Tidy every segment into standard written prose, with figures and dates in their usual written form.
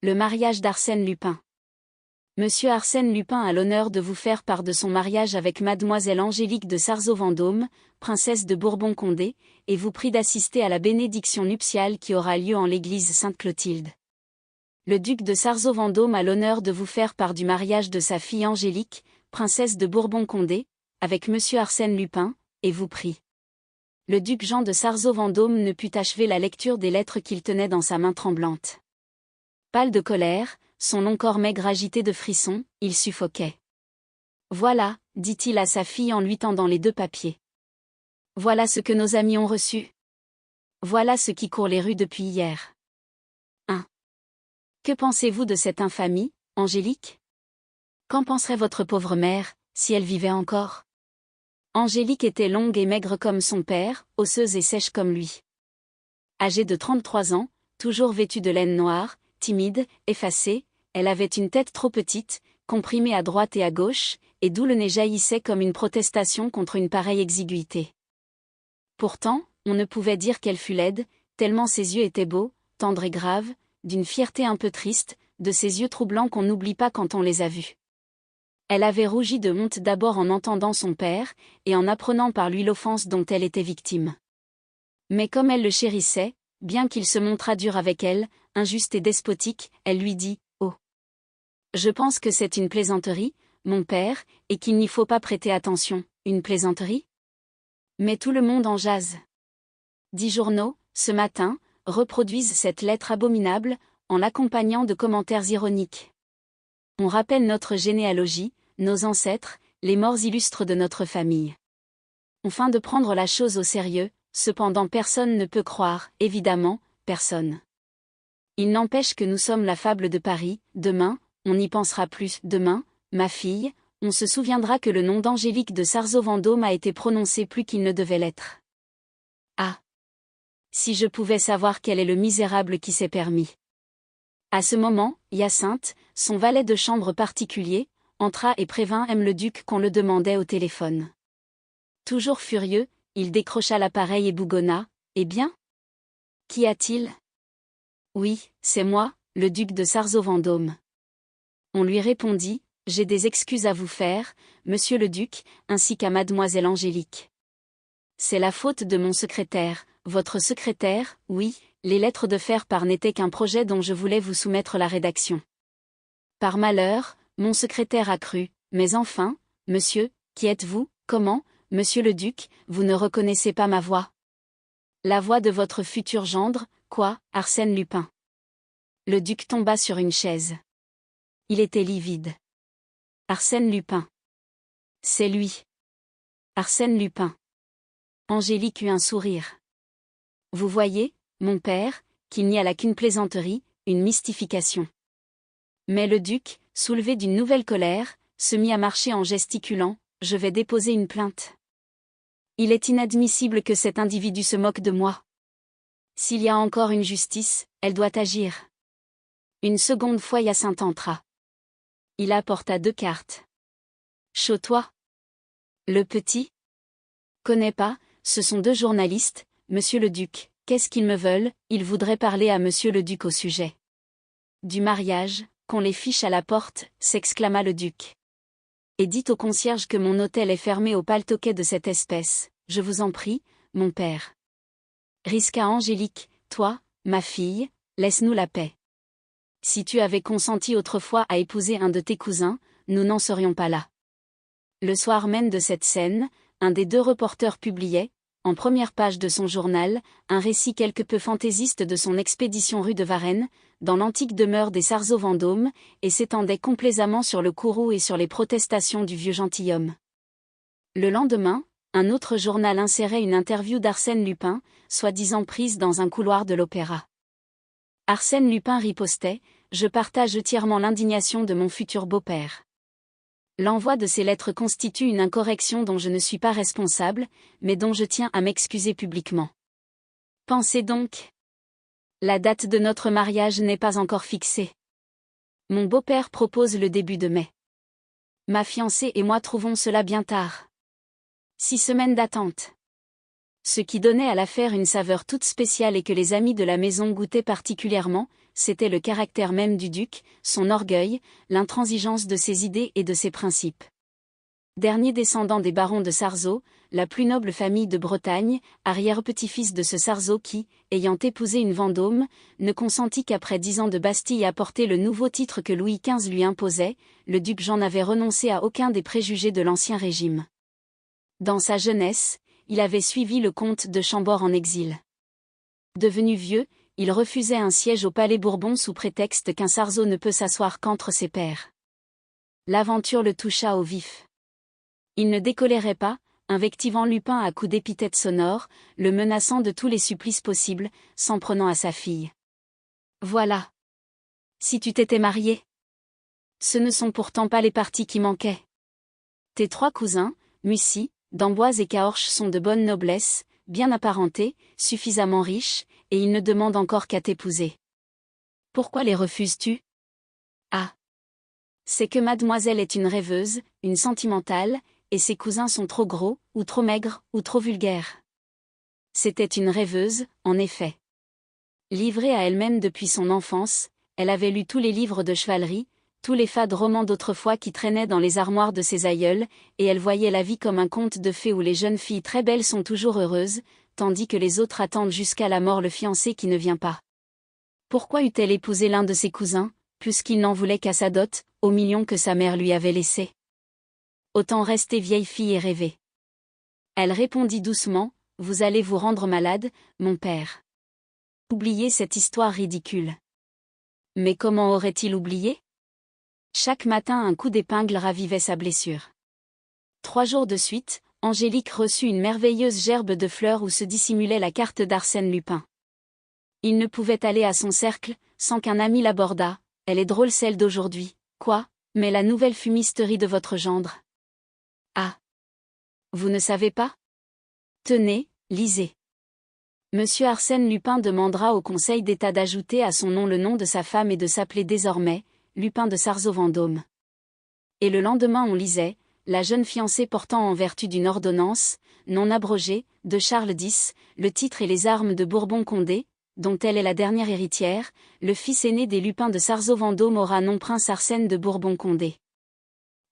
Le mariage d'Arsène Lupin. Monsieur Arsène Lupin a l'honneur de vous faire part de son mariage avec mademoiselle Angélique de Sarzeau-Vendôme, princesse de Bourbon-Condé, et vous prie d'assister à la bénédiction nuptiale qui aura lieu en l'église Sainte-Clotilde. Le duc de Sarzeau-Vendôme a l'honneur de vous faire part du mariage de sa fille Angélique, princesse de Bourbon-Condé, avec monsieur Arsène Lupin, et vous prie. Le duc Jean de Sarzeau-Vendôme ne put achever la lecture des lettres qu'il tenait dans sa main tremblante. Pâle de colère, son long corps maigre agité de frissons, il suffoquait. « Voilà, dit-il à sa fille en lui tendant les 2 papiers. Voilà ce que nos amis ont reçu. Voilà ce qui court les rues depuis hier. 1. Que pensez-vous de cette infamie, Angélique? Qu'en penserait votre pauvre mère, si elle vivait encore? Angélique était longue et maigre comme son père, osseuse et sèche comme lui. Âgée de 33 ans, toujours vêtue de laine noire, timide, effacée, elle avait une tête trop petite, comprimée à droite et à gauche, et d'où le nez jaillissait comme une protestation contre une pareille exiguïté. Pourtant, on ne pouvait dire qu'elle fût laide, tellement ses yeux étaient beaux, tendres et graves, d'une fierté un peu triste, de ces yeux troublants qu'on n'oublie pas quand on les a vus. Elle avait rougi de honte d'abord en entendant son père, et en apprenant par lui l'offense dont elle était victime. Mais comme elle le chérissait, bien qu'il se montrât dur avec elle, injuste et despotique, elle lui dit « Oh! Je pense que c'est une plaisanterie, mon père, et qu'il n'y faut pas prêter attention. Une plaisanterie? Mais tout le monde en jase. 10 journaux, ce matin, reproduisent cette lettre abominable, en l'accompagnant de commentaires ironiques. On rappelle notre généalogie, nos ancêtres, les morts illustres de notre famille. On feint de prendre la chose au sérieux, cependant personne ne peut croire, évidemment, personne. Il n'empêche que nous sommes la fable de Paris, demain, on y pensera plus, demain, ma fille, on se souviendra que le nom d'Angélique de Sarzeau-Vendôme a été prononcé plus qu'il ne devait l'être. Ah! Si je pouvais savoir quel est le misérable qui s'est permis. À ce moment, Hyacinthe, son valet de chambre particulier, entra et prévint le duc qu'on le demandait au téléphone. Toujours furieux, il décrocha l'appareil et bougonna. « Eh bien? Qu'y a-t-il? » « Oui, c'est moi, le duc de Sarzeau-Vendôme. » On lui répondit, « J'ai des excuses à vous faire, monsieur le duc, ainsi qu'à mademoiselle Angélique. C'est la faute de mon secrétaire, votre secrétaire, oui, les lettres de faire part n'étaient qu'un projet dont je voulais vous soumettre la rédaction. Par malheur, mon secrétaire a cru, mais enfin, monsieur, qui êtes-vous, comment, monsieur le duc, vous ne reconnaissez pas ma voix? La voix de votre futur gendre, quoi, Arsène Lupin. » Le duc tomba sur une chaise. Il était livide. Arsène Lupin. C'est lui. Arsène Lupin. Angélique eut un sourire. Vous voyez, mon père, qu'il n'y a là qu'une plaisanterie, une mystification. Mais le duc, soulevé d'une nouvelle colère, se mit à marcher en gesticulant, « Je vais déposer une plainte. Il est inadmissible que cet individu se moque de moi. S'il y a encore une justice, elle doit agir. » Une seconde fois Hyacinthe entra. Il apporta 2 cartes. « Chaud-toi. Le petit? Connais pas, ce sont 2 journalistes, monsieur le duc, qu'est-ce qu'ils me veulent, ils voudraient parler à monsieur le duc au sujet. » Du mariage, qu'on les fiche à la porte, s'exclama le duc. Et dites au concierge que mon hôtel est fermé au paltoquet de cette espèce, je vous en prie, mon père. Risqua Angélique, toi, ma fille, laisse-nous la paix. Si tu avais consenti autrefois à épouser un de tes cousins, nous n'en serions pas là. Le soir même de cette scène, un des 2 reporters publiait, en première page de son journal, un récit quelque peu fantaisiste de son expédition rue de Varennes, dans l'antique demeure des Sarzeau-Vendôme, et s'étendait complaisamment sur le courroux et sur les protestations du vieux gentilhomme. Le lendemain, un autre journal insérait une interview d'Arsène Lupin, soi-disant prise dans un couloir de l'opéra. Arsène Lupin ripostait, « Je partage entièrement l'indignation de mon futur beau-père. L'envoi de ces lettres constitue une incorrection dont je ne suis pas responsable, mais dont je tiens à m'excuser publiquement. Pensez donc. La date de notre mariage n'est pas encore fixée. Mon beau-père propose le début de mai. Ma fiancée et moi trouvons cela bien tard. 6 semaines d'attente. Ce qui donnait à l'affaire une saveur toute spéciale et que les amis de la maison goûtaient particulièrement, c'était le caractère même du duc, son orgueil, l'intransigeance de ses idées et de ses principes. Dernier descendant des barons de Sarzeau, la plus noble famille de Bretagne, arrière-petit-fils de ce Sarzeau qui, ayant épousé une Vendôme, ne consentit qu'après 10 ans de Bastille à porter le nouveau titre que Louis XV lui imposait, le duc Jean n'avait renoncé à aucun des préjugés de l'Ancien Régime. Dans sa jeunesse, il avait suivi le comte de Chambord en exil. Devenu vieux, il refusait un siège au Palais Bourbon sous prétexte qu'un Sarzeau ne peut s'asseoir qu'entre ses pairs. L'aventure le toucha au vif. Il ne décolérait pas, invectivant Lupin à coups d'épithètes sonores, le menaçant de tous les supplices possibles, s'en prenant à sa fille. Voilà. Si tu t'étais marié. Ce ne sont pourtant pas les parties qui manquaient. Tes 3 cousins, Mussy, d'Amboise et Caorches sont de bonne noblesse, bien apparentés, suffisamment riches, et ils ne demandent encore qu'à t'épouser. Pourquoi les refuses-tu? Ah. C'est que mademoiselle est une rêveuse, une sentimentale, et ses cousins sont trop gros, ou trop maigres, ou trop vulgaires. C'était une rêveuse, en effet. Livrée à elle-même depuis son enfance, elle avait lu tous les livres de chevalerie, tous les fades romans d'autrefois qui traînaient dans les armoires de ses aïeuls, et elle voyait la vie comme un conte de fées où les jeunes filles très belles sont toujours heureuses, tandis que les autres attendent jusqu'à la mort le fiancé qui ne vient pas. Pourquoi eût-elle épousé l'un de ses cousins, puisqu'il n'en voulait qu'à sa dot, aux millions que sa mère lui avait laissés? Autant rester vieille fille et rêver. Elle répondit doucement, « Vous allez vous rendre malade, mon père. » Oubliez cette histoire ridicule. Mais comment aurait-il oublié? Chaque matin un coup d'épingle ravivait sa blessure. 3 jours de suite, Angélique reçut une merveilleuse gerbe de fleurs où se dissimulait la carte d'Arsène Lupin. Il ne pouvait aller à son cercle, sans qu'un ami l'abordât. « Elle est drôle celle d'aujourd'hui. Quoi, mais la nouvelle fumisterie de votre gendre. » Ah. Vous ne savez pas? Tenez, lisez. Monsieur Arsène Lupin demandera au Conseil d'État d'ajouter à son nom le nom de sa femme et de s'appeler désormais Lupin de Sarzeau-Vendôme. Et le lendemain on lisait, la jeune fiancée portant en vertu d'une ordonnance, non abrogée, de Charles X, le titre et les armes de Bourbon-Condé, dont elle est la dernière héritière, le fils aîné des Lupin de Sarzeau-Vendôme aura nom prince Arsène de Bourbon-Condé.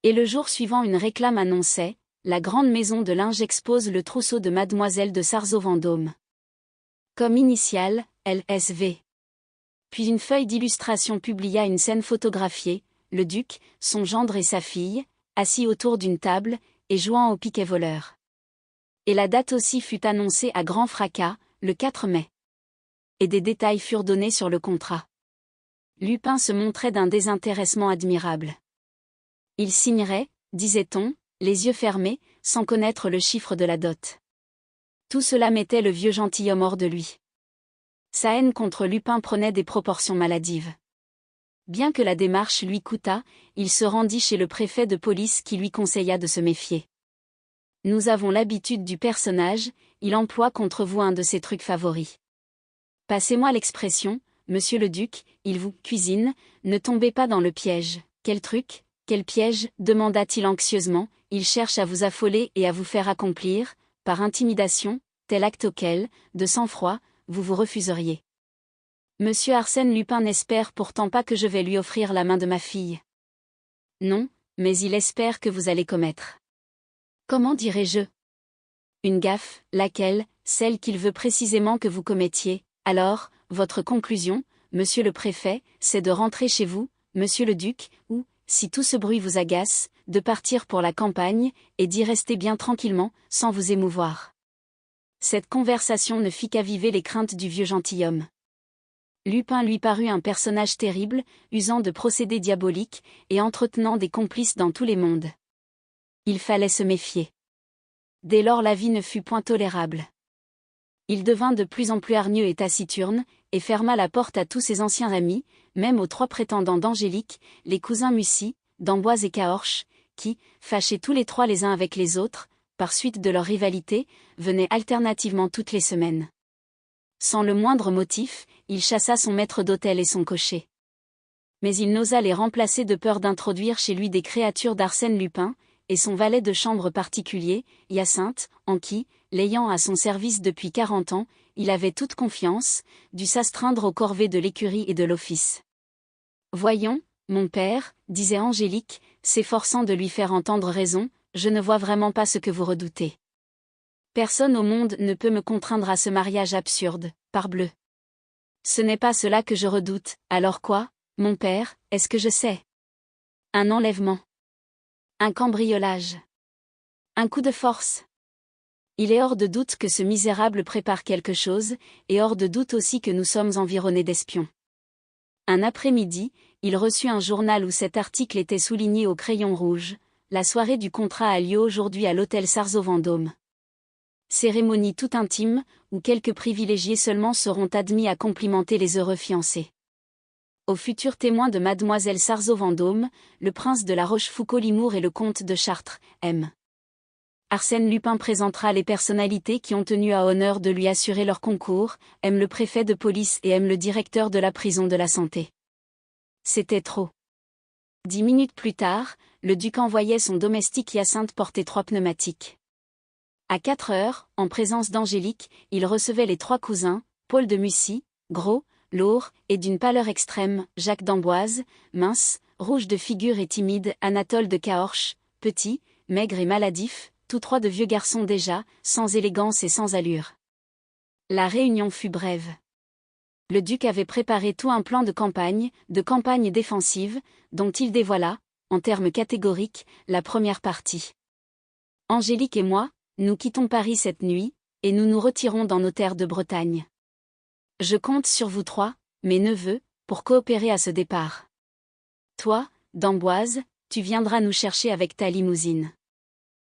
Et le jour suivant une réclame annonçait, la grande maison de linge expose le trousseau de mademoiselle de Sarzeau-Vendôme. Comme initiale, LSV. Puis une feuille d'illustration publia une scène photographiée, le duc, son gendre et sa fille, assis autour d'une table, et jouant au piquet voleur. Et la date aussi fut annoncée à grand fracas, le 4 mai. Et des détails furent donnés sur le contrat. Lupin se montrait d'un désintéressement admirable. Il signerait, disait-on, les yeux fermés, sans connaître le chiffre de la dot. Tout cela mettait le vieux gentilhomme hors de lui. Sa haine contre Lupin prenait des proportions maladives. Bien que la démarche lui coûtât, il se rendit chez le préfet de police qui lui conseilla de se méfier. Nous avons l'habitude du personnage, il emploie contre vous un de ses trucs favoris. Passez-moi l'expression, monsieur le duc, il vous cuisine, ne tombez pas dans le piège. Quel truc, quel piège, demanda-t-il anxieusement, il cherche à vous affoler et à vous faire accomplir, par intimidation, tel acte auquel, de sang-froid, vous vous refuseriez. Monsieur Arsène Lupin n'espère pourtant pas que je vais lui offrir la main de ma fille. Non, mais il espère que vous allez commettre. Comment dirais-je? Une gaffe, laquelle, celle qu'il veut précisément que vous commettiez. Alors, votre conclusion, monsieur le préfet, c'est de rentrer chez vous, monsieur le duc, ou, si tout ce bruit vous agace, de partir pour la campagne, et d'y rester bien tranquillement, sans vous émouvoir. Cette conversation ne fit qu'aviver les craintes du vieux gentilhomme. Lupin lui parut un personnage terrible, usant de procédés diaboliques, et entretenant des complices dans tous les mondes. Il fallait se méfier. Dès lors la vie ne fut point tolérable. Il devint de plus en plus hargneux et taciturne, et ferma la porte à tous ses anciens amis, même aux 3 prétendants d'Angélique, les cousins Mussy, d'Amboise et Caorches, qui, fâchés tous les 3 les uns avec les autres, par suite de leur rivalité, venaient alternativement toutes les semaines. Sans le moindre motif, il chassa son maître d'hôtel et son cocher. Mais il n'osa les remplacer de peur d'introduire chez lui des créatures d'Arsène Lupin, et son valet de chambre particulier, Hyacinthe, en qui, l'ayant à son service depuis 40 ans, il avait toute confiance, dut s'astreindre aux corvées de l'écurie et de l'office. Voyons, mon père, disait Angélique, s'efforçant de lui faire entendre raison, je ne vois vraiment pas ce que vous redoutez. Personne au monde ne peut me contraindre à ce mariage absurde, parbleu. Ce n'est pas cela que je redoute, alors quoi, mon père, est-ce que je sais? Un enlèvement. Un cambriolage. Un coup de force. Il est hors de doute que ce misérable prépare quelque chose, et hors de doute aussi que nous sommes environnés d'espions. Un après-midi, il reçut un journal où cet article était souligné au crayon rouge. La soirée du contrat a lieu aujourd'hui à l'hôtel Sarzeau-Vendôme. Cérémonie toute intime, où quelques privilégiés seulement seront admis à complimenter les heureux fiancés. Au futur témoin de mademoiselle Sarzeau-Vendôme, le prince de la Rochefoucauld-Limours et le comte de Chartres, M. Arsène Lupin présentera les personnalités qui ont tenu à honneur de lui assurer leur concours, M. le préfet de police et M. le directeur de la prison de la Santé. C'était trop. 10 minutes plus tard, le duc envoyait son domestique Hyacinthe porter 3 pneumatiques. À 4 heures, en présence d'Angélique, il recevait les 3 cousins, Paul de Mussy, gros, lourd, et d'une pâleur extrême, Jacques d'Amboise, mince, rouge de figure et timide, Anatole de Caorches, petit, maigre et maladif, tous 3 de vieux garçons déjà, sans élégance et sans allure. La réunion fut brève. Le duc avait préparé tout un plan de campagne défensive, dont il dévoila, en termes catégoriques, la première partie. Angélique et moi, nous quittons Paris cette nuit, et nous nous retirons dans nos terres de Bretagne. Je compte sur vous 3, mes neveux, pour coopérer à ce départ. Toi, d'Amboise, tu viendras nous chercher avec ta limousine.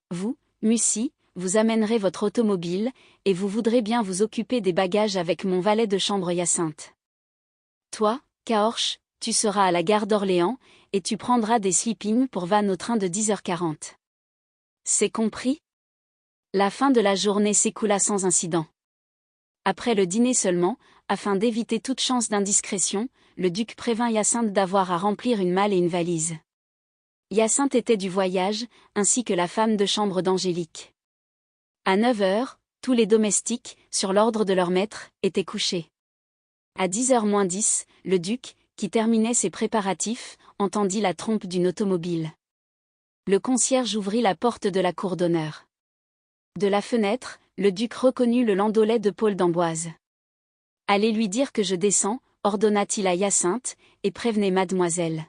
Vous, Mussy, vous amènerez votre automobile, et vous voudrez bien vous occuper des bagages avec mon valet de chambre Hyacinthe. Toi, Caorches, tu seras à la gare d'Orléans, et tu prendras des sleeping pour Vannes au train de 10h40. C'est compris? La fin de la journée s'écoula sans incident. Après le dîner seulement, afin d'éviter toute chance d'indiscrétion, le duc prévint Hyacinthe d'avoir à remplir une malle et une valise. Hyacinthe était du voyage, ainsi que la femme de chambre d'Angélique. À 9 heures, tous les domestiques, sur l'ordre de leur maître, étaient couchés. À 10h moins 10, le duc, qui terminait ses préparatifs, entendit la trompe d'une automobile. Le concierge ouvrit la porte de la cour d'honneur. De la fenêtre, le duc reconnut le landaulet de Paul d'Amboise. « Allez lui dire que je descends, ordonna-t-il à Hyacinthe, et prévenez mademoiselle. »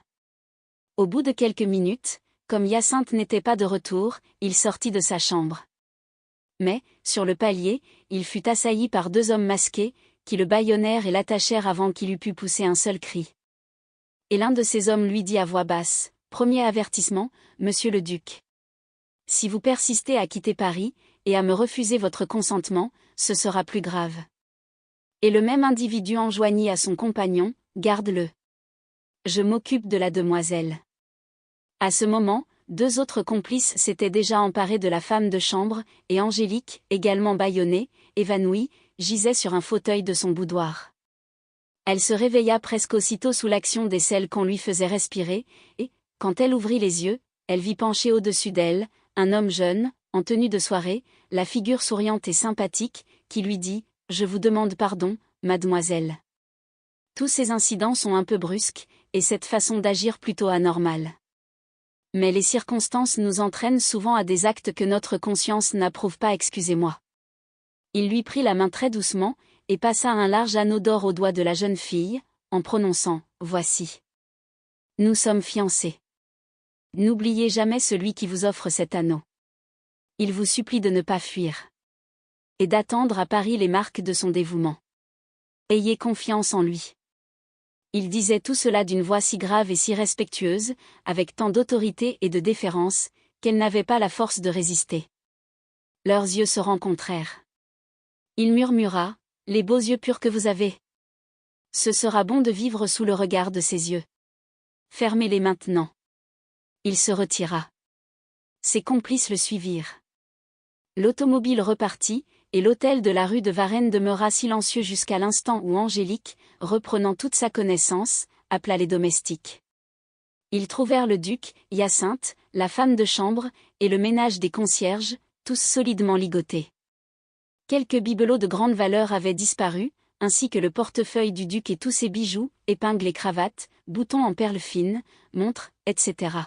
Au bout de quelques minutes, comme Hyacinthe n'était pas de retour, il sortit de sa chambre. Mais, sur le palier, il fut assailli par 2 hommes masqués, qui le bâillonnèrent et l'attachèrent avant qu'il eût pu pousser un seul cri. Et l'un de ces hommes lui dit à voix basse, « Premier avertissement, monsieur le duc. Si vous persistez à quitter Paris, et à me refuser votre consentement, ce sera plus grave. » Et le même individu enjoignit à son compagnon, « Garde-le. Je m'occupe de la demoiselle. » À ce moment, 2 autres complices s'étaient déjà emparés de la femme de chambre, et Angélique, également bâillonnée, évanouie, gisait sur un fauteuil de son boudoir. Elle se réveilla presque aussitôt sous l'action des sels qu'on lui faisait respirer, et, quand elle ouvrit les yeux, elle vit pencher au-dessus d'elle, un homme jeune, en tenue de soirée, la figure souriante et sympathique, qui lui dit « Je vous demande pardon, mademoiselle. » Tous ces incidents sont un peu brusques, et cette façon d'agir plutôt anormale. Mais les circonstances nous entraînent souvent à des actes que notre conscience n'approuve pas, excusez-moi. Il lui prit la main très doucement, et passa un large anneau d'or au doigt de la jeune fille, en prononçant « Voici. Nous sommes fiancés. N'oubliez jamais celui qui vous offre cet anneau. Il vous supplie de ne pas fuir. Et d'attendre à Paris les marques de son dévouement. Ayez confiance en lui. » Il disait tout cela d'une voix si grave et si respectueuse, avec tant d'autorité et de déférence, qu'elle n'avait pas la force de résister. Leurs yeux se rencontrèrent. Il murmura, « Les beaux yeux purs que vous avez. Ce sera bon de vivre sous le regard de ces yeux. Fermez-les maintenant. » Il se retira. Ses complices le suivirent. L'automobile repartit, et l'hôtel de la rue de Varennes demeura silencieux jusqu'à l'instant où Angélique, reprenant toute sa connaissance, appela les domestiques. Ils trouvèrent le duc, Hyacinthe, la femme de chambre, et le ménage des concierges, tous solidement ligotés. Quelques bibelots de grande valeur avaient disparu, ainsi que le portefeuille du duc et tous ses bijoux, épingles et cravates, boutons en perles fines, montres, etc.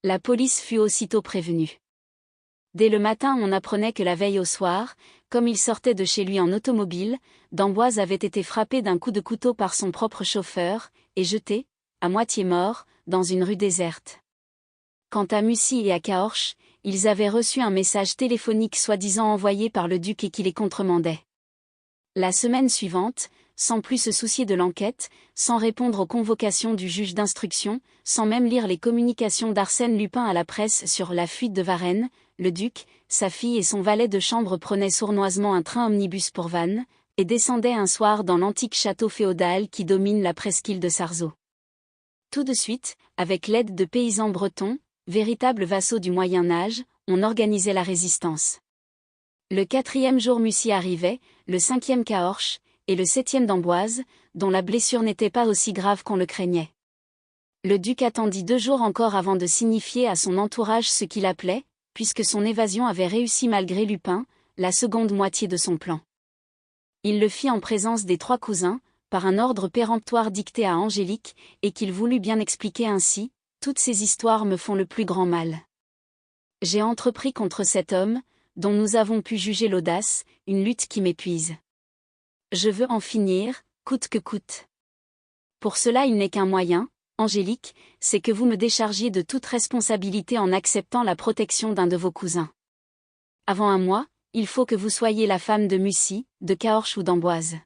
La police fut aussitôt prévenue. Dès le matin on apprenait que la veille au soir, comme il sortait de chez lui en automobile, d'Amboise avait été frappé d'un coup de couteau par son propre chauffeur, et jeté, à moitié mort, dans une rue déserte. Quant à Mussy et à Caorches, ils avaient reçu un message téléphonique soi-disant envoyé par le duc et qui les contremandait. La semaine suivante, sans plus se soucier de l'enquête, sans répondre aux convocations du juge d'instruction, sans même lire les communications d'Arsène Lupin à la presse sur la fuite de Varennes, le duc, sa fille et son valet de chambre prenaient sournoisement un train omnibus pour Vannes, et descendaient un soir dans l'antique château féodal qui domine la presqu'île de Sarzeau. Tout de suite, avec l'aide de paysans bretons, véritables vassaux du Moyen-Âge, on organisait la résistance. Le 4e jour Mussy arrivait, le 5e Caorches, et le 7e d'Amboise, dont la blessure n'était pas aussi grave qu'on le craignait. Le duc attendit 2 jours encore avant de signifier à son entourage ce qu'il appelait, puisque son évasion avait réussi malgré Lupin, la seconde moitié de son plan. Il le fit en présence des 3 cousins, par un ordre péremptoire dicté à Angélique, et qu'il voulut bien expliquer ainsi: « Toutes ces histoires me font le plus grand mal. J'ai entrepris contre cet homme, dont nous avons pu juger l'audace, une lutte qui m'épuise. Je veux en finir, coûte que coûte. Pour cela il n'est qu'un moyen, Angélique, c'est que vous me déchargiez de toute responsabilité en acceptant la protection d'un de vos cousins. Avant un mois, il faut que vous soyez la femme de Mussy, de Caorches ou d'Amboise.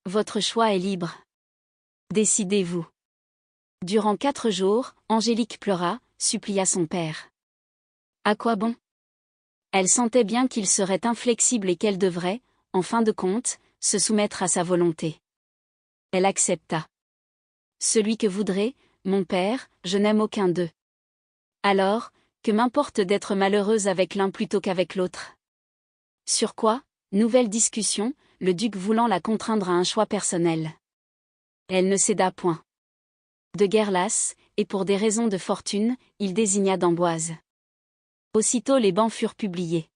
Votre choix est libre. Décidez-vous. » Durant 4 jours, Angélique pleura, supplia son père. À quoi bon? Elle sentait bien qu'il serait inflexible et qu'elle devrait, en fin de compte, se soumettre à sa volonté. Elle accepta. Celui que voudrez, mon père, je n'aime aucun d'eux. Alors, que m'importe d'être malheureuse avec l'un plutôt qu'avec l'autre? Sur quoi, nouvelle discussion, le duc voulant la contraindre à un choix personnel. Elle ne céda point. De guerre lasse, et pour des raisons de fortune, il désigna d'Amboise. Aussitôt les bans furent publiés.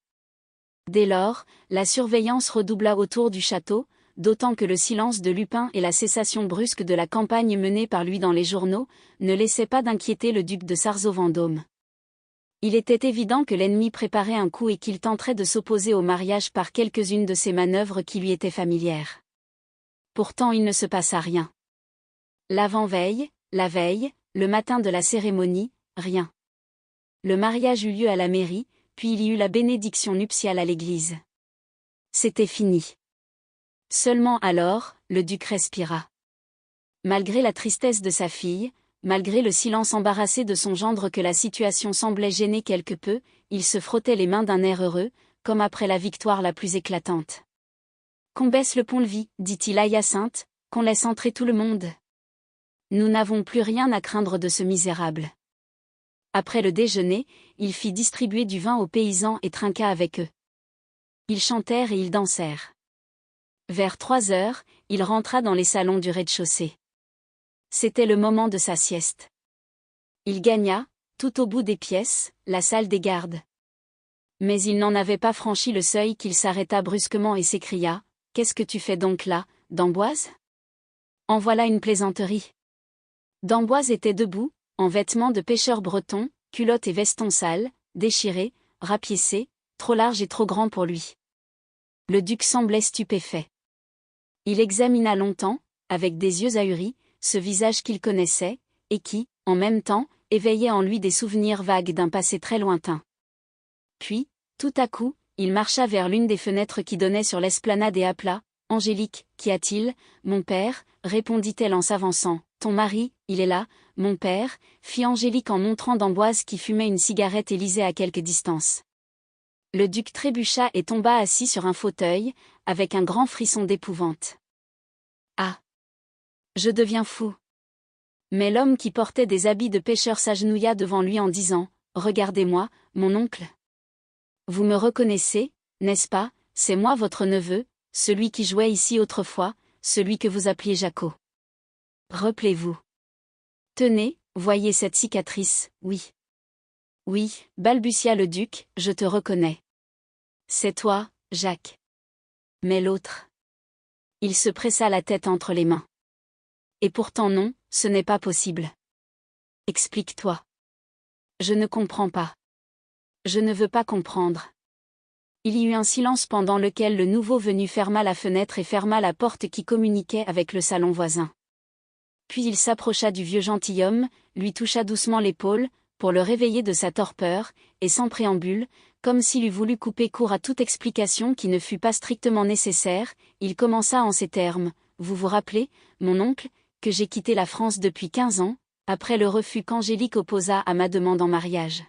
Dès lors, la surveillance redoubla autour du château, d'autant que le silence de Lupin et la cessation brusque de la campagne menée par lui dans les journaux, ne laissaient pas d'inquiéter le duc de Sarzeau-Vendôme. Il était évident que l'ennemi préparait un coup et qu'il tenterait de s'opposer au mariage par quelques-unes de ces manœuvres qui lui étaient familières. Pourtant il ne se passa rien. L'avant-veille, la veille, le matin de la cérémonie, rien. Le mariage eut lieu à la mairie, puis il y eut la bénédiction nuptiale à l'église. C'était fini. Seulement alors, le duc respira. Malgré la tristesse de sa fille, malgré le silence embarrassé de son gendre que la situation semblait gêner quelque peu, il se frottait les mains d'un air heureux, comme après la victoire la plus éclatante. « Qu'on baisse le pont-levis, dit-il à Hyacinthe, qu'on laisse entrer tout le monde. Nous n'avons plus rien à craindre de ce misérable. » Après le déjeuner, il fit distribuer du vin aux paysans et trinqua avec eux. Ils chantèrent et ils dansèrent. Vers 3 heures, il rentra dans les salons du rez-de-chaussée. C'était le moment de sa sieste. Il gagna, tout au bout des pièces, la salle des gardes. Mais il n'en avait pas franchi le seuil qu'il s'arrêta brusquement et s'écria: « Qu'est-ce que tu fais donc là, d'Amboise ? En voilà une plaisanterie. » D'Amboise était debout, en vêtements de pêcheur breton, culotte et veston sales, déchirés, rapiécés, trop larges et trop grands pour lui. Le duc semblait stupéfait. Il examina longtemps, avec des yeux ahuris, ce visage qu'il connaissait, et qui, en même temps, éveillait en lui des souvenirs vagues d'un passé très lointain. Puis, tout à coup, il marcha vers l'une des fenêtres qui donnaient sur l'esplanade et appela: « Angélique, qu'y a-t-il, mon père ?» répondit-elle en s'avançant. « Ton mari, il est là, mon père » fit Angélique en montrant d'Amboise qui fumait une cigarette et lisait à quelque distance. Le duc trébucha et tomba assis sur un fauteuil, avec un grand frisson d'épouvante. « Ah! Je deviens fou !» Mais l'homme qui portait des habits de pêcheur s'agenouilla devant lui en disant: « Regardez-moi, mon oncle. Vous me reconnaissez, n'est-ce pas? C'est moi votre neveu, celui qui jouait ici autrefois, celui que vous appeliez Jacot. Rappelez-vous. Tenez, voyez cette cicatrice, oui. » « Oui, balbutia le duc, je te reconnais. C'est toi, Jacques. Mais l'autre. Il se pressa la tête entre les mains. Et pourtant non, ce n'est pas possible. Explique-toi. Je ne comprends pas. Je ne veux pas comprendre. Il y eut un silence pendant lequel le nouveau venu ferma la fenêtre et ferma la porte qui communiquait avec le salon voisin. Puis il s'approcha du vieux gentilhomme, lui toucha doucement l'épaule, pour le réveiller de sa torpeur, et sans préambule, comme s'il eût voulu couper court à toute explication qui ne fût pas strictement nécessaire, il commença en ces termes: « Vous vous rappelez, mon oncle, que j'ai quitté la France depuis 15 ans, après le refus qu'Angélique opposa à ma demande en mariage.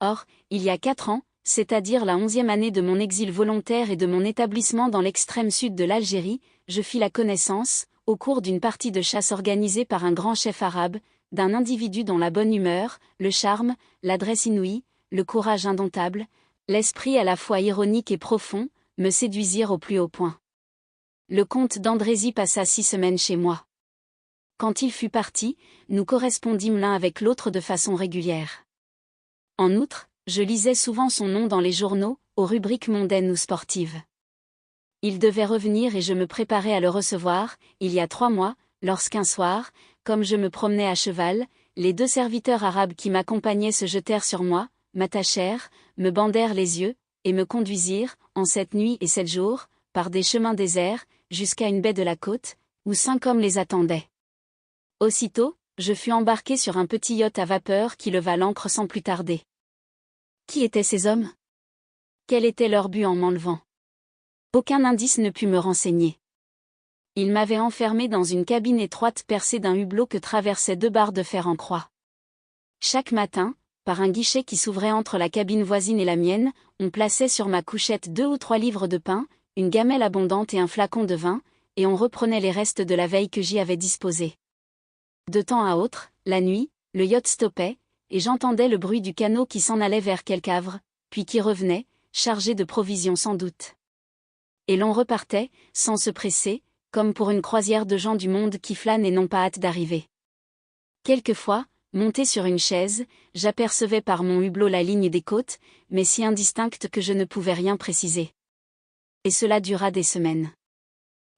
Or, il y a 4 ans, c'est-à-dire la 11e année de mon exil volontaire et de mon établissement dans l'extrême sud de l'Algérie, je fis la connaissance, au cours d'une partie de chasse organisée par un grand chef arabe, d'un individu dont la bonne humeur, le charme, l'adresse inouïe, le courage indomptable, l'esprit à la fois ironique et profond, me séduisirent au plus haut point. Le comte d'Andrézy passa 6 semaines chez moi. Quand il fut parti, nous correspondîmes l'un avec l'autre de façon régulière. En outre, je lisais souvent son nom dans les journaux, aux rubriques mondaines ou sportives. Il devait revenir et je me préparais à le recevoir, il y a 3 mois, lorsqu'un soir, comme je me promenais à cheval, les 2 serviteurs arabes qui m'accompagnaient se jetèrent sur moi, m'attachèrent, me bandèrent les yeux, et me conduisirent, en 7 nuits et 7 jours, par des chemins déserts, jusqu'à une baie de la côte, où 5 hommes les attendaient. Aussitôt, je fus embarqué sur un petit yacht à vapeur qui leva l'ancre sans plus tarder. Qui étaient ces hommes? Quel était leur but en m'enlevant? Aucun indice ne put me renseigner. Ils m'avaient enfermé dans une cabine étroite percée d'un hublot que traversaient 2 barres de fer en croix. Chaque matin, par un guichet qui s'ouvrait entre la cabine voisine et la mienne, on plaçait sur ma couchette 2 ou 3 livres de pain, une gamelle abondante et un flacon de vin, et on reprenait les restes de la veille que j'y avais disposés. De temps à autre, la nuit, le yacht stoppait, et j'entendais le bruit du canot qui s'en allait vers quelque havre, puis qui revenait, chargé de provisions sans doute. Et l'on repartait, sans se presser, comme pour une croisière de gens du monde qui flânent et n'ont pas hâte d'arriver. Quelquefois, monté sur une chaise, j'apercevais par mon hublot la ligne des côtes, mais si indistincte que je ne pouvais rien préciser. Et cela dura des semaines.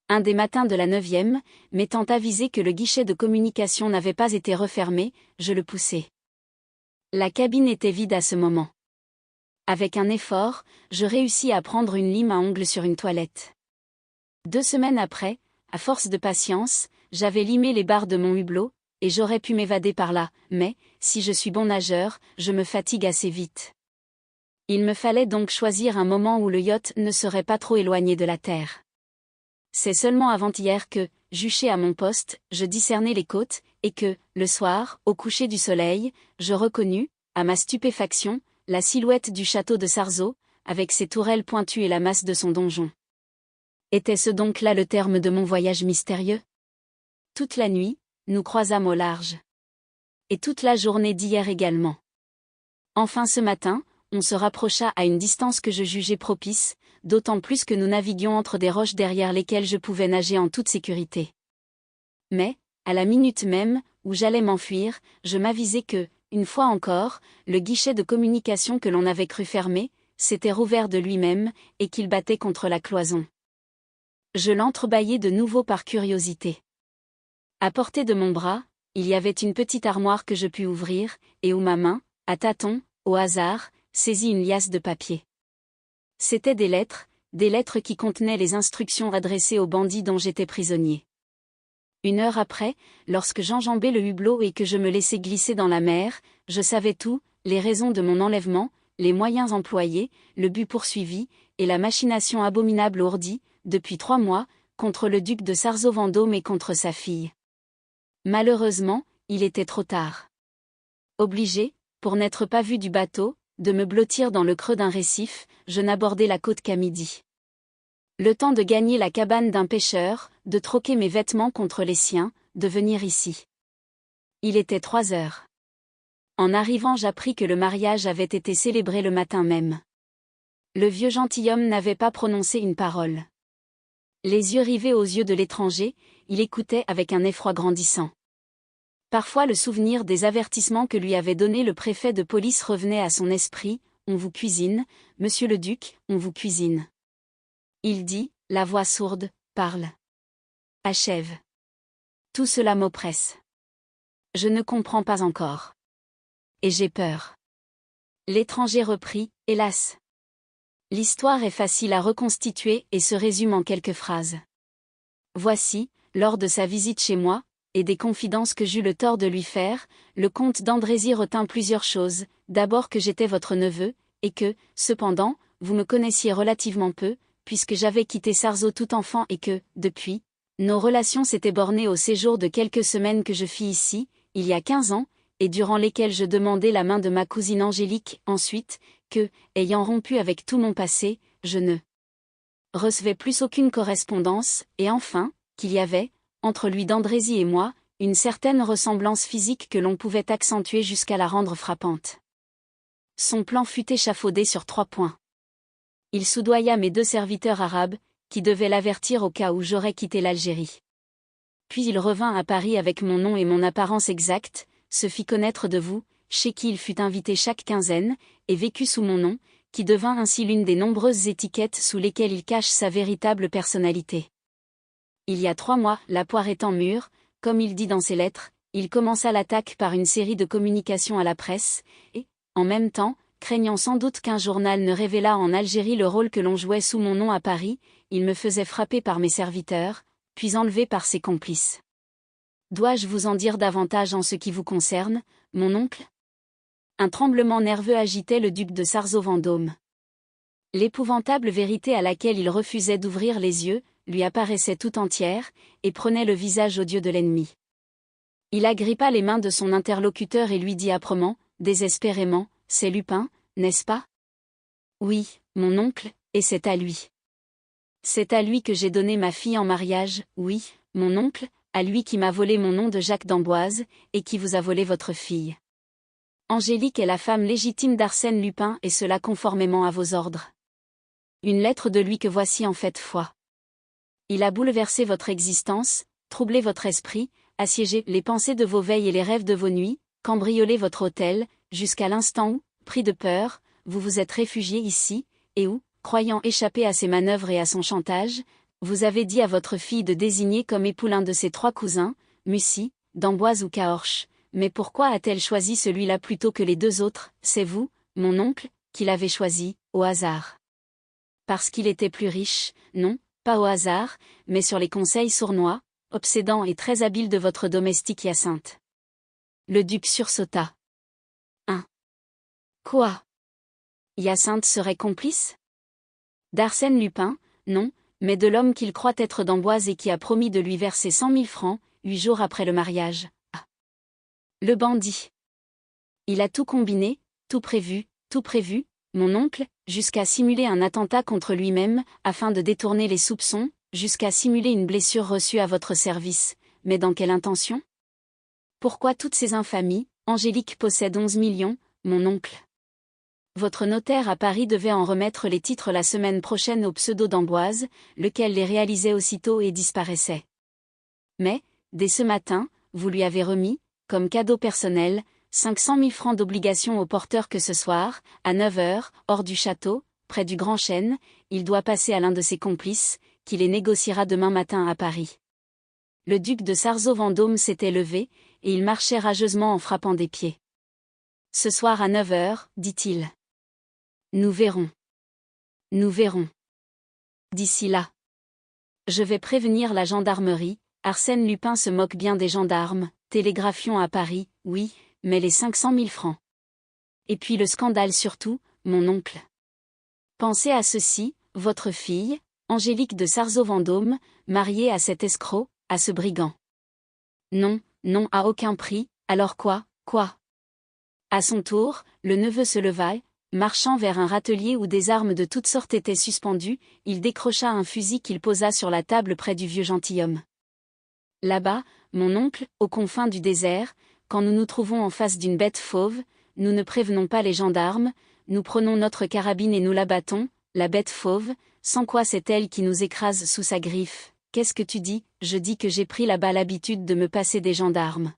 Un des matins de la 9e, m'étant avisé que le guichet de communication n'avait pas été refermé, je le poussai. La cabine était vide à ce moment. Avec un effort, je réussis à prendre une lime à ongles sur une toilette. 2 semaines après, à force de patience, j'avais limé les barres de mon hublot, et j'aurais pu m'évader par là, mais, si je suis bon nageur, je me fatigue assez vite. Il me fallait donc choisir un moment où le yacht ne serait pas trop éloigné de la terre. C'est seulement avant-hier que, juché à mon poste, je discernai les côtes, et que, le soir, au coucher du soleil, je reconnus, à ma stupéfaction, la silhouette du château de Sarzeau, avec ses tourelles pointues et la masse de son donjon. Était-ce donc là le terme de mon voyage mystérieux? Toute la nuit, nous croisâmes au large. Et toute la journée d'hier également. Enfin ce matin, on se rapprocha à une distance que je jugeais propice, d'autant plus que nous naviguions entre des roches derrière lesquelles je pouvais nager en toute sécurité. Mais, à la minute même, où j'allais m'enfuir, je m'avisai que, une fois encore, le guichet de communication que l'on avait cru fermé, s'était rouvert de lui-même, et qu'il battait contre la cloison. Je l'entrebâillai de nouveau par curiosité. À portée de mon bras, il y avait une petite armoire que je pus ouvrir, et où ma main, à tâtons, au hasard, saisit une liasse de papier. C'étaient des lettres qui contenaient les instructions adressées aux bandits dont j'étais prisonnier. 1 heure après, lorsque j'enjambais le hublot et que je me laissais glisser dans la mer, je savais tout, les raisons de mon enlèvement, les moyens employés, le but poursuivi, et la machination abominable ourdie, depuis 3 mois, contre le duc de Sarzeau-Vendôme et contre sa fille. Malheureusement, il était trop tard. Obligé, pour n'être pas vu du bateau, de me blottir dans le creux d'un récif, je n'abordai la côte qu'à midi. Le temps de gagner la cabane d'un pêcheur, de troquer mes vêtements contre les siens, de venir ici. Il était 3 heures. En arrivant, j'appris que le mariage avait été célébré le matin même. Le vieux gentilhomme n'avait pas prononcé une parole. Les yeux rivés aux yeux de l'étranger, il écoutait avec un effroi grandissant. Parfois le souvenir des avertissements que lui avait donnés le préfet de police revenait à son esprit: « On vous cuisine, monsieur le duc, on vous cuisine. » Il dit, la voix sourde, parle. Achève. Tout cela m'oppresse. Je ne comprends pas encore. Et j'ai peur. L'étranger reprit, hélas. L'histoire est facile à reconstituer et se résume en quelques phrases. Voici, lors de sa visite chez moi, et des confidences que j'eus le tort de lui faire, le comte d'Andrézy retint plusieurs choses, d'abord que j'étais votre neveu, et que, cependant, vous me connaissiez relativement peu, puisque j'avais quitté Sarzeau tout enfant et que, depuis, nos relations s'étaient bornées au séjour de quelques semaines que je fis ici, il y a 15 ans, et durant lesquelles je demandai la main de ma cousine Angélique, ensuite, que, ayant rompu avec tout mon passé, je ne recevais plus aucune correspondance, et enfin, qu'il y avait, entre lui d'Andrézy et moi, une certaine ressemblance physique que l'on pouvait accentuer jusqu'à la rendre frappante. Son plan fut échafaudé sur 3 points. Il soudoya mes 2 serviteurs arabes, qui devaient l'avertir au cas où j'aurais quitté l'Algérie. Puis il revint à Paris avec mon nom et mon apparence exacte, se fit connaître de vous, chez qui il fut invité chaque quinzaine, et vécut sous mon nom, qui devint ainsi l'une des nombreuses étiquettes sous lesquelles il cache sa véritable personnalité. Il y a 3 mois, la poire étant mûre, comme il dit dans ses lettres, il commença l'attaque par une série de communications à la presse, et, en même temps, craignant sans doute qu'un journal ne révélât en Algérie le rôle que l'on jouait sous mon nom à Paris, il me faisait frapper par mes serviteurs, puis enlever par ses complices. Dois-je vous en dire davantage en ce qui vous concerne, mon oncle ? Un tremblement nerveux agitait le duc de Sarzeau-Vendôme. L'épouvantable vérité à laquelle il refusait d'ouvrir les yeux, lui apparaissait tout entière, et prenait le visage odieux de l'ennemi. Il agrippa les mains de son interlocuteur et lui dit âprement, désespérément, « C'est Lupin, n'est-ce pas ? » « Oui, mon oncle, et c'est à lui. » « C'est à lui que j'ai donné ma fille en mariage, oui, mon oncle, à lui qui m'a volé mon nom de Jacques d'Amboise, et qui vous a volé votre fille. Angélique est la femme légitime d'Arsène Lupin et cela conformément à vos ordres. Une lettre de lui que voici en fait foi. Il a bouleversé votre existence, troublé votre esprit, assiégé les pensées de vos veilles et les rêves de vos nuits, cambriolé votre hôtel, jusqu'à l'instant où, pris de peur, vous vous êtes réfugié ici, et où, croyant échapper à ses manœuvres et à son chantage, vous avez dit à votre fille de désigner comme époux l'un de ses 3 cousins, Mussy, d'Amboise ou Cahorche. Mais pourquoi a-t-elle choisi celui-là plutôt que les 2 autres ? C'est vous, mon oncle, qui l'avez choisi, au hasard. Parce qu'il était plus riche, non, pas au hasard, mais sur les conseils sournois, obsédants et très habiles de votre domestique Hyacinthe. Le duc sursauta. Quoi ? Hyacinthe serait complice ? D'Arsène Lupin, non, mais de l'homme qu'il croit être d'Amboise et qui a promis de lui verser 100 000 francs, 8 jours après le mariage. Ah. Le bandit. Il a tout combiné, tout prévu, mon oncle, jusqu'à simuler un attentat contre lui-même, afin de détourner les soupçons, jusqu'à simuler une blessure reçue à votre service, mais dans quelle intention ? Pourquoi toutes ces infamies ? Angélique possède 11 millions, mon oncle. Votre notaire à Paris devait en remettre les titres la semaine prochaine au pseudo d'Amboise, lequel les réalisait aussitôt et disparaissait. Mais, dès ce matin, vous lui avez remis, comme cadeau personnel, 500 000 francs d'obligation au porteur que ce soir, à 9 heures, hors du château, près du Grand Chêne, il doit passer à l'un de ses complices, qui les négociera demain matin à Paris. Le duc de Sarzeau-Vendôme s'était levé, et il marchait rageusement en frappant des pieds. Ce soir à 9 heures, dit-il. Nous verrons. Nous verrons. D'ici là. Je vais prévenir la gendarmerie, Arsène Lupin se moque bien des gendarmes, télégraphions à Paris, oui, mais les 500 000 francs. Et puis le scandale surtout, mon oncle. Pensez à ceci, votre fille, Angélique de Sarzeau-Vendôme, mariée à cet escroc, à ce brigand. Non, non à aucun prix, alors quoi ? À son tour, le neveu se leva, marchant vers un râtelier où des armes de toutes sortes étaient suspendues, il décrocha un fusil qu'il posa sur la table près du vieux gentilhomme. Là-bas, mon oncle, aux confins du désert, quand nous nous trouvons en face d'une bête fauve, nous ne prévenons pas les gendarmes, nous prenons notre carabine et nous l'abattons, la bête fauve, sans quoi c'est elle qui nous écrase sous sa griffe. Qu'est-ce que tu dis ? Je dis que j'ai pris là-bas l'habitude de me passer des gendarmes.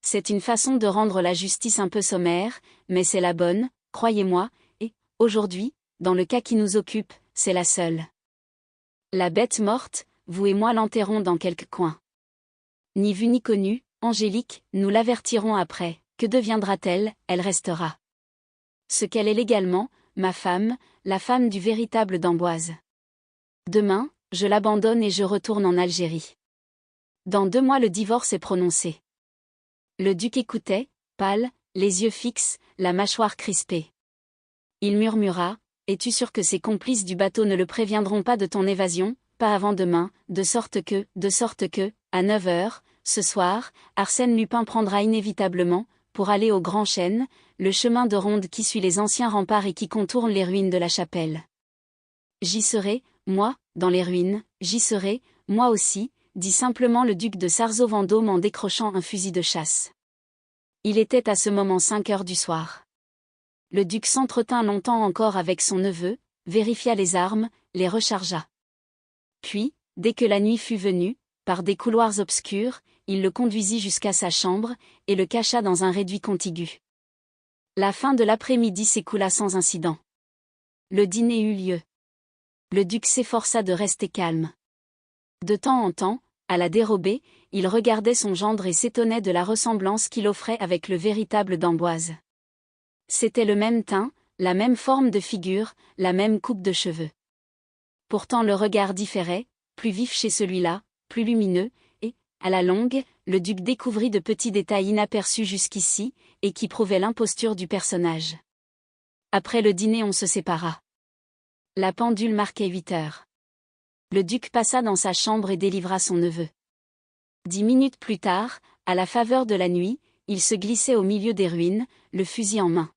C'est une façon de rendre la justice un peu sommaire, mais c'est la bonne, croyez-moi, et, aujourd'hui, dans le cas qui nous occupe, c'est la seule. La bête morte, vous et moi l'enterrons dans quelque coin. Ni vu ni connu, Angélique, nous l'avertirons après, que deviendra-t-elle, elle restera. Ce qu'elle est légalement, ma femme, la femme du véritable d'Amboise. Demain, je l'abandonne et je retourne en Algérie. Dans 2 mois le divorce est prononcé. Le duc écoutait, pâle, les yeux fixes, la mâchoire crispée. Il murmura, « Es-tu sûr que ses complices du bateau ne le préviendront pas de ton évasion, pas avant demain, de sorte que, à 9 heures, ce soir, Arsène Lupin prendra inévitablement, pour aller au Grand Chêne, le chemin de ronde qui suit les anciens remparts et qui contourne les ruines de la chapelle. J'y serai, moi, dans les ruines, j'y serai, moi aussi, dit simplement le duc de Sarzeau-Vendôme en décrochant un fusil de chasse. Il était à ce moment 5 heures du soir. Le duc s'entretint longtemps encore avec son neveu, vérifia les armes, les rechargea. Puis, dès que la nuit fut venue, par des couloirs obscurs, il le conduisit jusqu'à sa chambre, et le cacha dans un réduit contigu. La fin de l'après-midi s'écoula sans incident. Le dîner eut lieu. Le duc s'efforça de rester calme. De temps en temps, à la dérobée, il regardait son gendre et s'étonnait de la ressemblance qu'il offrait avec le véritable d'Amboise. C'était le même teint, la même forme de figure, la même coupe de cheveux. Pourtant le regard différait, plus vif chez celui-là, plus lumineux, et, à la longue, le duc découvrit de petits détails inaperçus jusqu'ici, et qui prouvaient l'imposture du personnage. Après le dîner on se sépara. La pendule marquait 8 heures. Le duc passa dans sa chambre et délivra son neveu. 10 minutes plus tard, à la faveur de la nuit, il se glissait au milieu des ruines, le fusil en main.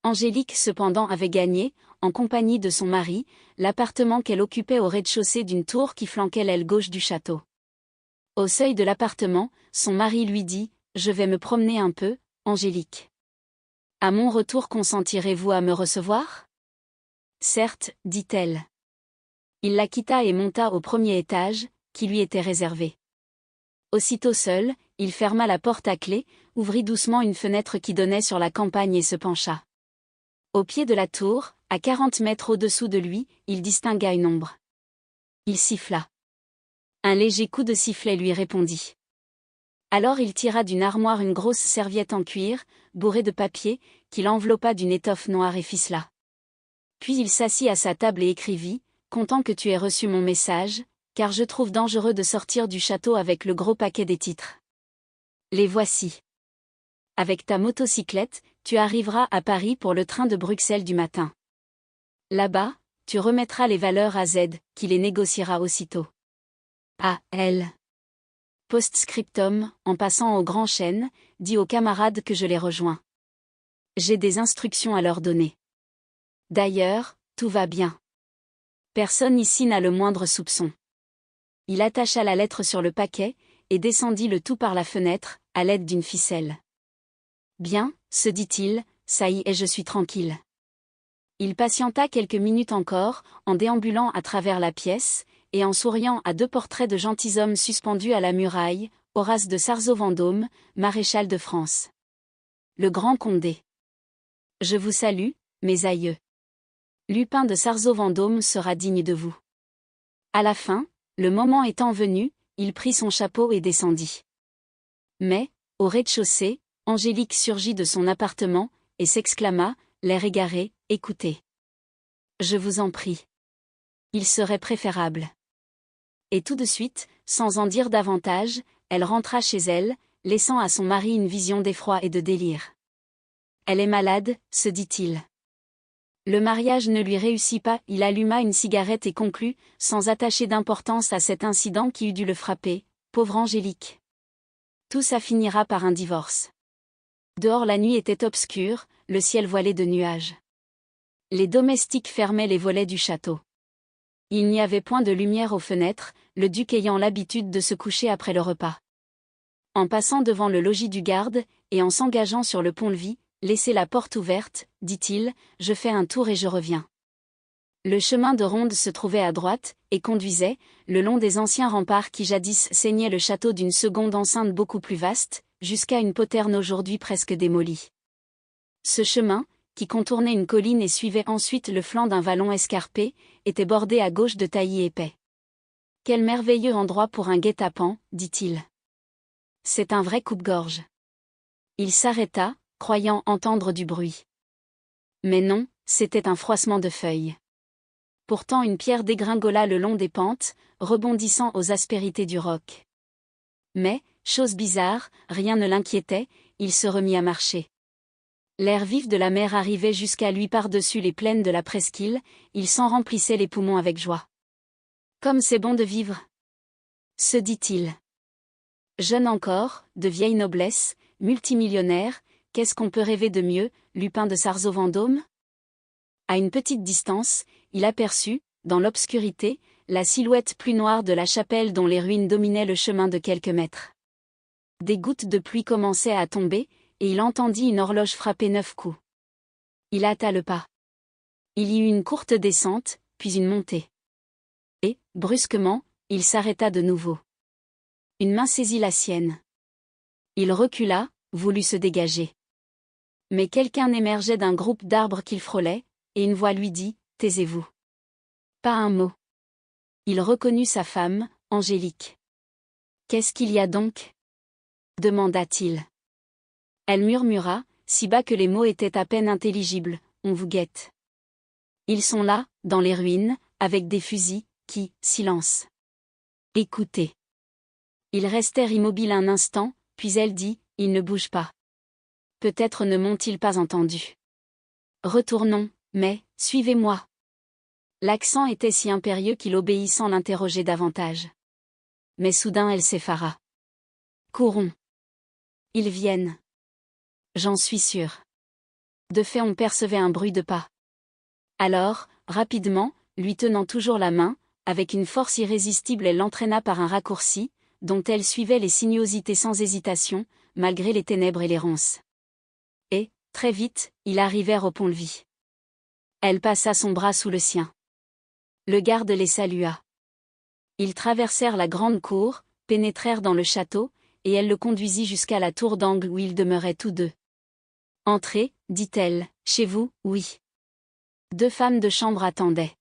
Angélique cependant avait gagné, en compagnie de son mari, l'appartement qu'elle occupait au rez-de-chaussée d'une tour qui flanquait l'aile gauche du château. Au seuil de l'appartement, son mari lui dit « Je vais me promener un peu, Angélique. À mon retour consentirez-vous à me recevoir ?» « Certes, dit-elle. » Il la quitta et monta au premier étage, qui lui était réservé. Aussitôt seul, il ferma la porte à clé, ouvrit doucement une fenêtre qui donnait sur la campagne et se pencha. Au pied de la tour, à 40 mètres au-dessous de lui, il distingua une ombre. Il siffla. Un léger coup de sifflet lui répondit. Alors il tira d'une armoire une grosse serviette en cuir, bourrée de papier, qu'il enveloppa d'une étoffe noire et ficela. Puis il s'assit à sa table et écrivit « Content que tu aies reçu mon message, car je trouve dangereux de sortir du château avec le gros paquet des titres. Les voici. Avec ta motocyclette, tu arriveras à Paris pour le train de Bruxelles du matin. Là-bas, tu remettras les valeurs à Z, qui les négociera aussitôt. À elle. Post-scriptum, en passant au Grand Chêne, dis aux camarades que je les rejoins. J'ai des instructions à leur donner. D'ailleurs, tout va bien. Personne ici n'a le moindre soupçon. Il attacha la lettre sur le paquet, et descendit le tout par la fenêtre, à l'aide d'une ficelle. Bien, se dit-il, ça y est, je suis tranquille. Il patienta quelques minutes encore, en déambulant à travers la pièce, et en souriant à 2 portraits de gentilshommes suspendus à la muraille, Horace de Sarzeau-Vendôme, maréchal de France. Le grand Condé. Je vous salue, mes aïeux. Lupin de Sarzeau-Vendôme sera digne de vous. À la fin, le moment étant venu, il prit son chapeau et descendit. Mais, au rez-de-chaussée, Angélique surgit de son appartement, et s'exclama, l'air égaré, « Écoutez. Je vous en prie. Il serait préférable. » Et tout de suite, sans en dire davantage, elle rentra chez elle, laissant à son mari une vision d'effroi et de délire. Elle est malade, se dit-il. Le mariage ne lui réussit pas, il alluma une cigarette et conclut, sans attacher d'importance à cet incident qui eût dû le frapper, pauvre Angélique. Tout ça finira par un divorce. Dehors la nuit était obscure, le ciel voilé de nuages. Les domestiques fermaient les volets du château. Il n'y avait point de lumière aux fenêtres, le duc ayant l'habitude de se coucher après le repas. En passant devant le logis du garde, et en s'engageant sur le pont-levis, « Laissez la porte ouverte, dit-il, je fais un tour et je reviens. » Le chemin de ronde se trouvait à droite, et conduisait, le long des anciens remparts qui jadis ceignaient le château d'une seconde enceinte beaucoup plus vaste, jusqu'à une poterne aujourd'hui presque démolie. Ce chemin, qui contournait une colline et suivait ensuite le flanc d'un vallon escarpé, était bordé à gauche de taillis épais. « Quel merveilleux endroit pour un guet-apens, dit-il. C'est un vrai coupe-gorge. » Il s'arrêta, croyant entendre du bruit. Mais non, c'était un froissement de feuilles. Pourtant une pierre dégringola le long des pentes, rebondissant aux aspérités du roc. Mais, chose bizarre, rien ne l'inquiétait, il se remit à marcher. L'air vif de la mer arrivait jusqu'à lui par-dessus les plaines de la presqu'île, il s'en remplissait les poumons avec joie. Comme c'est bon de vivre, se dit-il. Jeune encore, de vieille noblesse, multimillionnaire, qu'est-ce qu'on peut rêver de mieux, Lupin de Sarzeau-Vendôme ? À une petite distance, il aperçut, dans l'obscurité, la silhouette plus noire de la chapelle dont les ruines dominaient le chemin de quelques mètres. Des gouttes de pluie commençaient à tomber, et il entendit une horloge frapper 9 coups. Il hâta le pas. Il y eut une courte descente, puis une montée. Et, brusquement, il s'arrêta de nouveau. Une main saisit la sienne. Il recula, voulut se dégager. Mais quelqu'un émergeait d'un groupe d'arbres qu'il frôlait, et une voix lui dit « Taisez-vous ». Pas un mot. Il reconnut sa femme, Angélique. « Qu'est-ce qu'il y a donc ?» demanda-t-il. Elle murmura, si bas que les mots étaient à peine intelligibles, « On vous guette. » Ils sont là, dans les ruines, avec des fusils, silence. Écoutez. Ils restèrent immobiles un instant, puis elle dit, ils ne bougent pas. Peut-être ne m'ont-ils pas entendu. Retournons, mais, suivez-moi. L'accent était si impérieux qu'il obéit sans l'interroger davantage. Mais soudain elle s'effara. Courons. Ils viennent. J'en suis sûre. De fait on percevait un bruit de pas. Alors, rapidement, lui tenant toujours la main, avec une force irrésistible elle l'entraîna par un raccourci, dont elle suivait les sinuosités sans hésitation, malgré les ténèbres et les ronces. Et, très vite, ils arrivèrent au pont-levis. Elle passa son bras sous le sien. Le garde les salua. Ils traversèrent la grande cour, pénétrèrent dans le château, et elle le conduisit jusqu'à la tour d'angle où ils demeuraient tous deux. « Entrez, dit-elle, chez vous, oui. » 2 femmes de chambre attendaient.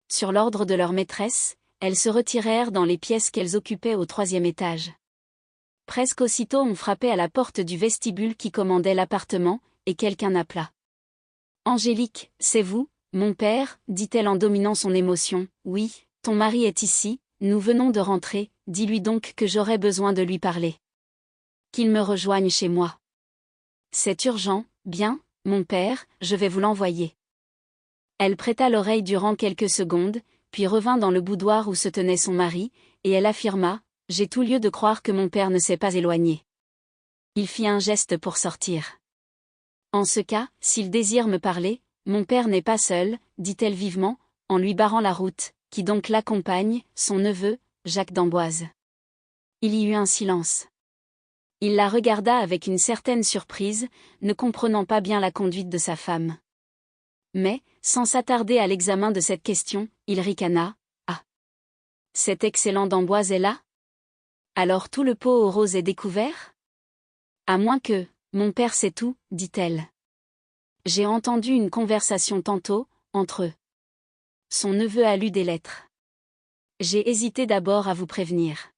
Sur l'ordre de leur maîtresse, elles se retirèrent dans les pièces qu'elles occupaient au 3e étage. Presque aussitôt on frappait à la porte du vestibule qui commandait l'appartement, et quelqu'un appela. « Angélique, c'est vous, mon père » dit-elle en dominant son émotion. « Oui, ton mari est ici, nous venons de rentrer, dis-lui donc que j'aurais besoin de lui parler. Qu'il me rejoigne chez moi. » « C'est urgent, bien, mon père, je vais vous l'envoyer. » Elle prêta l'oreille durant quelques secondes, puis revint dans le boudoir où se tenait son mari, et elle affirma, « J'ai tout lieu de croire que mon père ne s'est pas éloigné. » Il fit un geste pour sortir. « En ce cas, s'il désire me parler, mon père n'est pas seul, » dit-elle vivement, en lui barrant la route, « qui donc l'accompagne, son neveu, Jacques d'Amboise. » Il y eut un silence. Il la regarda avec une certaine surprise, ne comprenant pas bien la conduite de sa femme. Mais, sans s'attarder à l'examen de cette question, il ricana. « Ah ! Cet excellent d'Amboise est là ? Alors tout le pot aux roses est découvert ? À moins que, mon père sait tout, dit-elle. J'ai entendu une conversation tantôt, entre eux. Son neveu a lu des lettres. J'ai hésité d'abord à vous prévenir.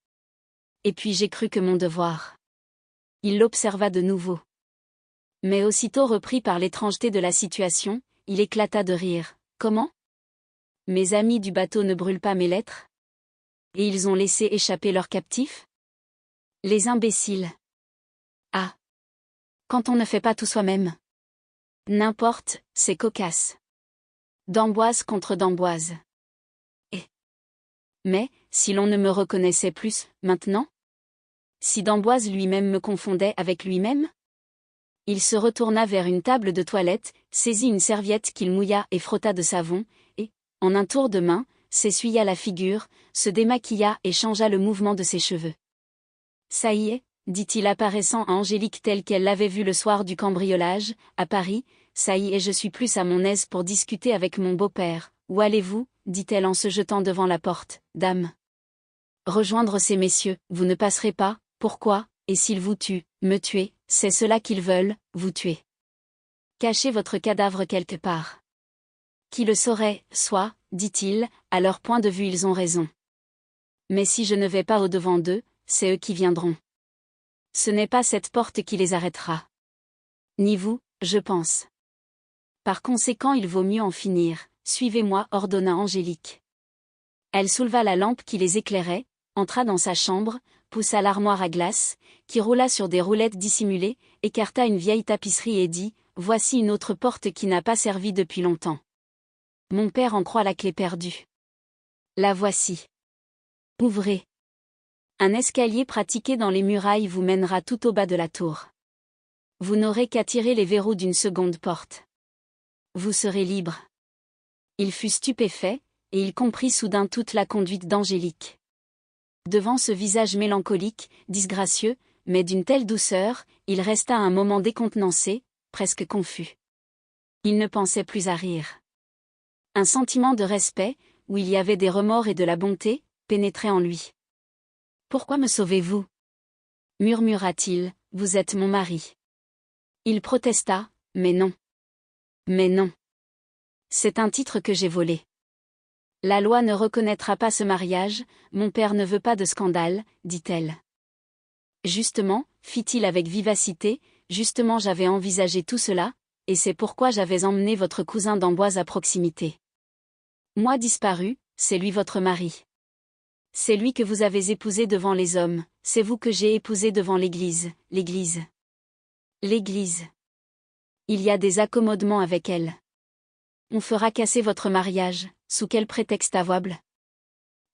Et puis j'ai cru que mon devoir. » Il l'observa de nouveau. Mais aussitôt repris par l'étrangeté de la situation, il éclata de rire. « Comment ? Mes amis du bateau ne brûlent pas mes lettres ? Et ils ont laissé échapper leurs captifs ? Les imbéciles. Ah ! Quand on ne fait pas tout soi-même. N'importe, c'est cocasse. D'Amboise contre d'Amboise. Et. Mais, si l'on ne me reconnaissait plus, maintenant ? Si d'Amboise lui-même me confondait avec lui-même ? Il se retourna vers une table de toilette, saisit une serviette qu'il mouilla et frotta de savon, et, en un tour de main, s'essuya la figure, se démaquilla et changea le mouvement de ses cheveux. « Ça y est, » dit-il apparaissant à Angélique telle qu'elle l'avait vue le soir du cambriolage, à Paris, « ça y est, je suis plus à mon aise pour discuter avec mon beau-père. Où allez-vous » dit-elle en se jetant devant la porte, « dame. Rejoindre ces messieurs, vous ne passerez pas, pourquoi, et s'ils vous tuent, me tuer, c'est cela qu'ils veulent, vous tuer. Cachez votre cadavre quelque part. Qui le saurait, soit, dit-il, à leur point de vue ils ont raison. Mais si je ne vais pas au-devant d'eux, c'est eux qui viendront. Ce n'est pas cette porte qui les arrêtera. Ni vous, je pense. Par conséquent il vaut mieux en finir, suivez-moi, ordonna Angélique. Elle souleva la lampe qui les éclairait, entra dans sa chambre, poussa l'armoire à glace, qui roula sur des roulettes dissimulées, écarta une vieille tapisserie et dit, « Voici une autre porte qui n'a pas servi depuis longtemps. Mon père en croit la clé perdue. La voici. Ouvrez. » Un escalier pratiqué dans les murailles vous mènera tout au bas de la tour. Vous n'aurez qu'à tirer les verrous d'une seconde porte. Vous serez libre. Il fut stupéfait, et il comprit soudain toute la conduite d'Angélique. Devant ce visage mélancolique, disgracieux, mais d'une telle douceur, il resta un moment décontenancé, presque confus. Il ne pensait plus à rire. Un sentiment de respect, où il y avait des remords et de la bonté, pénétrait en lui. « Pourquoi me sauvez-vous » murmura-t-il, « vous êtes mon mari. » Il protesta, « Mais non. Mais non. C'est un titre que j'ai volé. La loi ne reconnaîtra pas ce mariage, mon père ne veut pas de scandale, dit-elle. Justement, fit-il avec vivacité, justement j'avais envisagé tout cela, et c'est pourquoi j'avais emmené votre cousin d'Amboise à proximité. Moi disparu, c'est lui votre mari. C'est lui que vous avez épousé devant les hommes, c'est vous que j'ai épousé devant l'Église, l'Église. L'Église. Il y a des accommodements avec elle. On fera casser votre mariage, sous quel prétexte avouable ?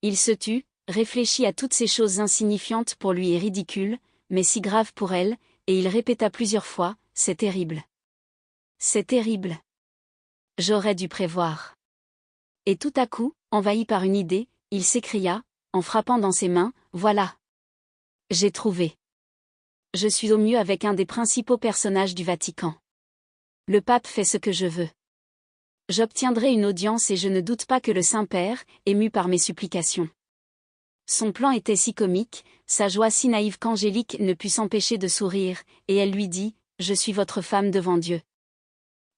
Il se tut, réfléchit à toutes ces choses insignifiantes pour lui et ridicules, mais si graves pour elle, et il répéta plusieurs fois, « C'est terrible. C'est terrible. J'aurais dû prévoir. » Et tout à coup, envahi par une idée, il s'écria, en frappant dans ses mains, « Voilà. J'ai trouvé. Je suis au mieux avec un des principaux personnages du Vatican. Le pape fait ce que je veux. J'obtiendrai une audience et je ne doute pas que le Saint-Père, ému par mes supplications. » Son plan était si comique, sa joie si naïve qu'Angélique ne put s'empêcher de sourire, et elle lui dit, « Je suis votre femme devant Dieu. »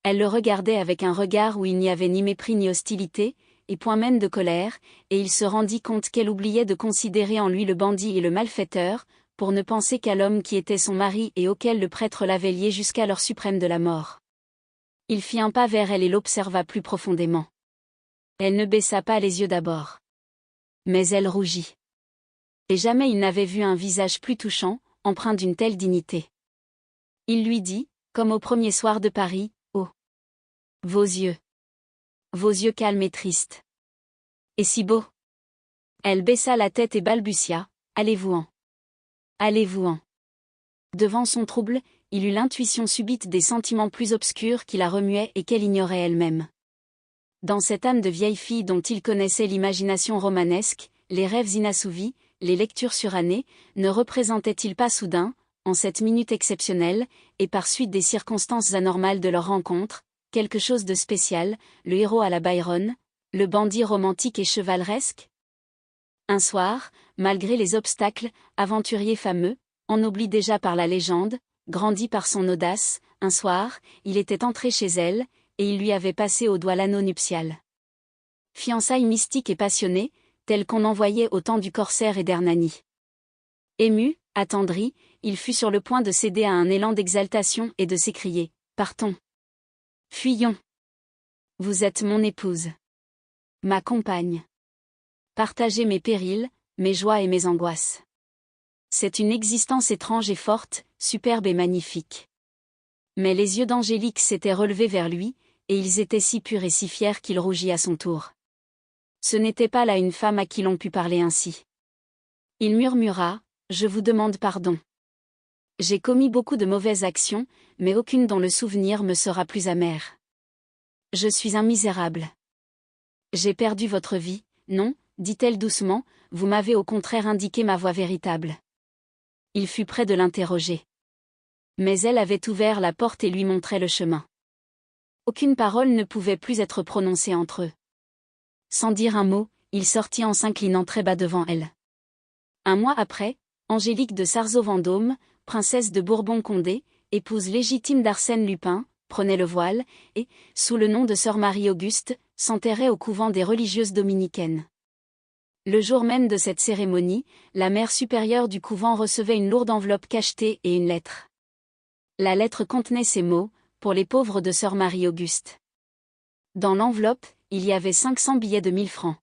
Elle le regardait avec un regard où il n'y avait ni mépris ni hostilité, et point même de colère, et il se rendit compte qu'elle oubliait de considérer en lui le bandit et le malfaiteur, pour ne penser qu'à l'homme qui était son mari et auquel le prêtre l'avait lié jusqu'à l'heure suprême de la mort. Il fit un pas vers elle et l'observa plus profondément. Elle ne baissa pas les yeux d'abord. Mais elle rougit. Et jamais il n'avait vu un visage plus touchant, empreint d'une telle dignité. Il lui dit, comme au premier soir de Paris, « Oh ! Vos yeux calmes et tristes. Et si beaux !» Elle baissa la tête et balbutia, « Allez-vous-en. Allez-vous-en. » Devant son trouble, il eut l'intuition subite des sentiments plus obscurs qui la remuaient et qu'elle ignorait elle-même. Dans cette âme de vieille fille dont il connaissait l'imagination romanesque, les rêves inassouvis, les lectures surannées, ne représentaient-ils pas soudain, en cette minute exceptionnelle, et par suite des circonstances anormales de leur rencontre, quelque chose de spécial, le héros à la Byron, le bandit romantique et chevaleresque ? Un soir, malgré les obstacles, aventurier fameux, ennobli déjà par la légende, grandi par son audace, un soir, il était entré chez elle, et il lui avait passé au doigt l'anneau nuptial. Fiançailles mystiques et passionnées, telles qu'on en voyait au temps du corsaire et d'Hernani. Ému, attendri, il fut sur le point de céder à un élan d'exaltation et de s'écrier, « Partons. Fuyons. Vous êtes mon épouse. Ma compagne. Partagez mes périls, mes joies et mes angoisses. C'est une existence étrange et forte, superbe et magnifique. » Mais les yeux d'Angélique s'étaient relevés vers lui, et ils étaient si purs et si fiers qu'il rougit à son tour. Ce n'était pas là une femme à qui l'on pût parler ainsi. Il murmura, « Je vous demande pardon. J'ai commis beaucoup de mauvaises actions, mais aucune dont le souvenir me sera plus amer. Je suis un misérable. J'ai perdu votre vie, non, dit-elle doucement, vous m'avez au contraire indiqué ma voie véritable. » Il fut près de l'interroger. Mais elle avait ouvert la porte et lui montrait le chemin. Aucune parole ne pouvait plus être prononcée entre eux. Sans dire un mot, il sortit en s'inclinant très bas devant elle. Un mois après, Angélique de Sarzeau-Vendôme, princesse de Bourbon-Condé, épouse légitime d'Arsène Lupin, prenait le voile, et, sous le nom de sœur Marie-Auguste, s'enterrait au couvent des religieuses dominicaines. Le jour même de cette cérémonie, la mère supérieure du couvent recevait une lourde enveloppe cachetée et une lettre. La lettre contenait ces mots, pour les pauvres de sœur Marie-Auguste. Dans l'enveloppe, il y avait 500 billets de 1000 francs.